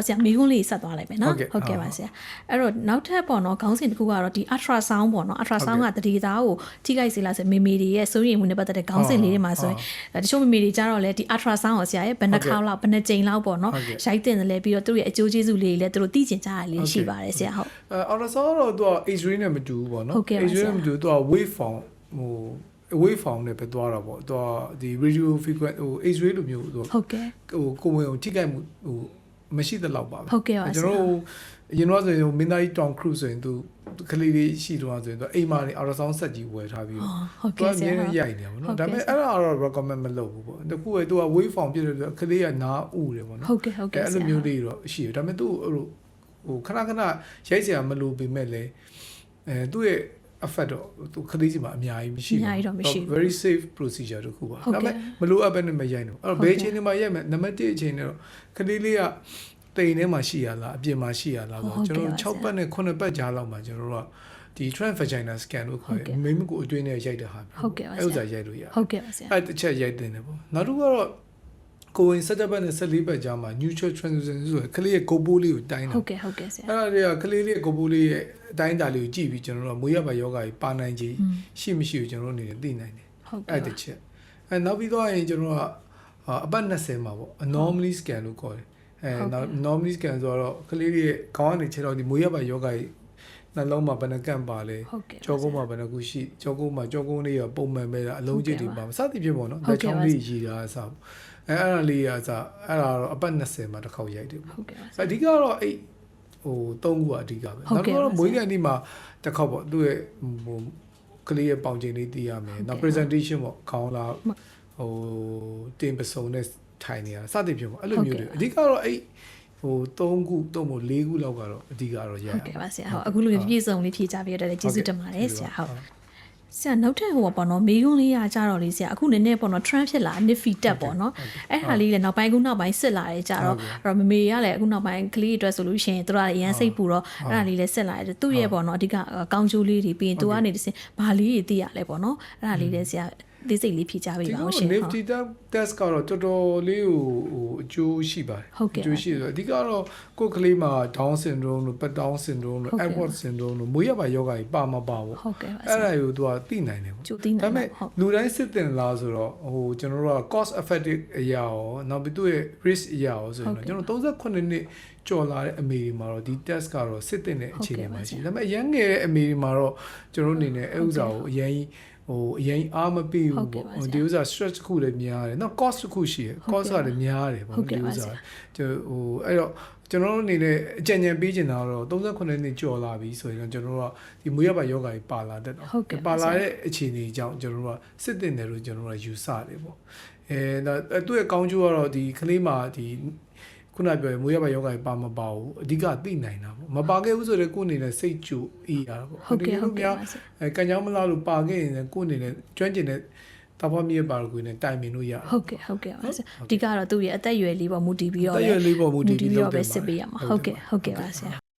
တော့ဆရာမိကုန်းလေးဆက်သွားလိုက်မယ်နော်ဟုတ်ကဲ့ပါဆရာအဲ့တော့နောက်ထပ်ပေါ့နော်ခေါင်းစဉ်တစ်ခုကတော့ဒီ ultra sound ပေါ့နော် ultra sound ကတတိသားကိုထိခိုက်စေလားဆိုမေမေတွေရဲ့စိုးရိမ်မှုနဲ့ပတ်သက်တဲ့ခေါင်းစဉ်လေးတွေမှာဆိုရင်တချို့မေမေတွေကြတော့လေဒီ ultra sound ကိုဆရာရဲ့ဘယ်နှခါလောက်ဘယ်နှကြိမ်လောက်ပေါ့နော်ရိုက်တင်တယ်လေပြီးတော့သူတို့ရဲ့အကျိုးကျေးဇူးလေးတွေလည်းသူတို့သိကျင်ကြရလေးရှိပါတယ်ဆရာဟုတ် ultra sound တော့သူက X-ray နဲ့မတူဘူးပေါ့နော် X-ray နဲ့မတူသူက wave form ဟို wave form နဲ့ပဲသွားတာပေါ့သူကဒီ radio frequency ဟို X-ray လိုမျိုးသူဟုတ်ကဲ့ဟိုကိုဝင်ထိခိုက်မှုဟိုမရှိတဲ့လောက်ပါပဲဟုတ်ကဲ့ပါကျွန်တော်တို့အရင်တော့ဆိုရင်မင်းသားကြီး Tom Cruise ဆိုရင်သူကလေးလေးရှိတော့ဆိုရင်သူအိမ်မှာနေ ultra sound ဆက်ကြီးဝယ်ထားပြီးဟုတ်ကဲ့ဆရာသူကရိုက်နေပါတော့ဒါပေမဲ့အဲ့ဒါတော့ recommend မလုပ်ဘူးပေါ့တခုပဲသူက wave form ဖြစ်တယ်ဆိုတော့ကလေးကနားဥတယ်ပေါ့နော်ဟုတ်ကဲ့အဲ့လိုမျိုးလေးတော့ရှိတယ်ဒါပေမဲ့သူဟိုခဏရိုက်စရာမလိုပေမဲ့လည်းသူ့ရဲ့effect တော့သူခလေးစီမှာအများကြီးမရှိဘူး very safe procedure တခုပါဒါပေမဲ့မလိုအပ်ဘဲနဲ့မရိုက်ဘူးအဲ့တော့ဘယ်အချိန်မှာရိုက်မယ်နံပါတ်1အချိန်နဲ့တော့ခလေးလေးကတိမ်ထဲမှာရှိရလားအပြင်မှာရှိရလားဆိုတော့ကျွန်တော်6ပတ်နဲ့9ပတ်ကြာလောက်မှာကျွန်တော်တို့ကဒီ transvaginal scan လို့ခေါ်တယ်မိမကိုအတွင်းထဲရိုက်တဲ့ဟာဟုတ်ကဲ့ပါဆရာအဲ့ဥစားရိုက်လို့ရတယ်ဟုတ်ကဲ့ပါဆရာအဲ့တစ်ချက်ရိုက်တင်တယ်ပေါ့နောက်တစ်ခုကတော့ကိုဝင်17ပတ်နဲ့14ပတ်ကြာမှာ neutral transfusion ဆိုရယ်ကလေးရဲ့ကိုပိုးလေးကိုတိုင်းတာဟုတ်ကဲ့ဆရာအဲ့ဒါတွေကကလေးလေးကိုပိုးလေးရဲ့အတိုင်းတာလေးကိုကြည့်ပြီးကျွန်တော်တို့မွေးရပါယောဂါကြီးပါနိုင်ကြီးရှိမရှိကိုကျွန်တော်တို့အနေနဲ့သိနိုင်တယ်အဲ့တစ်ချက်အဲ့နောက်ပြီးတော့ရင်ကျွန်တော်ကအပတ်20မှာပေါ့ anomaly scan လို့ခေါ်တယ်နောက် anomaly scan ဆိုတော့ကလေးလေးရဲ့ခေါင်းကနေခြေထောက်ဒီမွေးရပါယောဂါကြီးနှလုံးမှာဘယ်နှကန့်ပါလဲကြောကုန်းမှာဘယ်နှခုရှိကြောကုန်းလေးကပုံမှန်ပဲလားအလုံးကြီးတွေပါစသည်ဖြစ်ပေါ့နော်လက်ချောင်းလေးရည်တာအစားအဲ့ဒါလေးကစားအဲ့ဒါတော့အပတ်20မှာတစ်ခေါက်ရိုက်တယ်ပေါ့ဟုတ်ကဲ့ပါအဓိကတော့အဲ့ဟို3ခုအဓိကပဲနောက်တော့မွေးကန်ဒီမှာတစ်ခေါက်ပေါ့သူ့ရဲ့ဟိုကလေးရဲ့ပေါင်ချိန်လေးသိရမယ်နောက် presentation ပေါ့ခေါင်းလာဟိုတင်ပစုံနဲ့ထိုင်နေတာစသည်ဖြစ်ပေါ့အဲ့လိုမျိုးတွေအဓိကတော့အဲ့ဟို3ခု3မို့4ခုလောက်ကတော့အဓိကတော့ရိုက်ဟုတ်ကဲ့ပါဆရာဟုတ်အခုလိုပြည့်စုံလေးဖြည့်ချပေးရတဲ့ကျေးဇူးတင်ပါတယ်ဆရာဟုတ်ဆရာနောက်ထပ်ဟိုပေါ့နော်မေးခွန်းလေးရကြတော့လေဆရာအခုနည်းနည်းပေါ့နော် trend ဖြစ်လာ nifty တက်ပေါ့နော်အဲ့ဟာလေးလည်းနောက်ပိုင်းစစ်လာတယ်ကြတော့အဲ့တော့မမေရလည်းအခုနောက်ပိုင်းကလေးအတွက်ဆိုလို့ရှိရင်သူတို့ကအရန်စိတ်ပူတော့အဲ့ဒါလေးလည်းစစ်လာတယ်သူ့ရဲ့ပေါ့နော်အဓိကကောင်းကျိုးလေးတွေပြီးရင်သူကနေတစ်စင်ဘာလေးတွေသိရလဲပေါ့နော်အဲ့ဒါလေးလည်းဆရာဒီစိတ်လေးဖြေချပေးပါဦးရှင် nifty test ကတော့တော်တော်လေးဟိုအကျိုးရှိပါတယ်အကျိုးရှိတယ်အဓိကတော့ကိုယ်ကလေးမှာ down syndrome လို့ pet down syndrome လို့ edward syndrome လို့မွေးရပါယောဂါကြီးပါမပါဘူးဟုတ်ကဲ့ပါအဲ့ဒါကိုသူကသိနိုင်တယ်ပေါ့ဒါပေမဲ့လူတိုင်းစစ်တင်လားဆိုတော့ဟိုကျွန်တော်တို့က cost effective အရာရောနောက်ပြီးသူ့ရဲ့ risk အရာရောဆိုရင်ကျွန်တော်38နှစ်ကြော်လာတဲ့အမေတွေမှာတော့ဒီ test ကတော့စစ်တင်တဲ့အခြေအနေမှာရှိတယ်ဒါပေမဲ့အရင်ငယ်တဲ့အမေတွေမှာတော့ကျွန်တော်အနေနဲ့အဲ့ဥစ္စာကိုအရင်ဟိုအရင်အားမပေးဘူးပေါ့ဒီဥစ္စာ stress တစ်ခုလည်းများတယ်နော် cost တစ်ခုရှိတယ် cost ကလည်းများတယ်ပေါ့ဒီဥစ္စာကျွန်တော်ဟိုအဲ့တော့ကျွန်တော်တို့အနေနဲ့အကြံဉာဏ်ပေးချင်တာတော့38နှစ်ကျော်လာပြီဆိုရင်ကျွန်တော်တို့ကဒီမွေးရပါယောဂါကြီးပါလာတဲ့ပါလာတဲ့အခြေအနေကြောင့်ကျွန်တော်တို့ကစစ်တင်တယ်လို့ကျွန်တော်တို့ကယူဆတယ်ပေါ့သူ့ရဲ့ကောင်းကျိုးကတော့ဒီကလေးမှာဒီခုနပြောရင်မွေးရပါယောဂါကြီးပါမပါဘူးအဓိကသိနိုင်တာပေါ့မပါခဲ့ဘူးဆိုတော့ကိုယ်အနေနဲ့စိတ်ကြိုအေးရတာပေါ့ဟုတ်ကဲ့ကံကြောင်းမလားလို့ပါခဲ့ရင်ကိုယ်အနေနဲ့ကျွမ်းကျင်တဲ့တဘာမြေပါကိုနဲ့တိုင်ပင်လို့ရဟုတ်ကဲ့ပါအဓိကတော့သူ့ရဲ့အသက်အရွယ်လေးပေါ်မူတည်ပြီးတော့အသက်အရွယ်လေးပေါ်မူတည်ပြီးတော့ပဲစစ်ပေးရမှာဟုတ်ကဲ့ပါဆရာ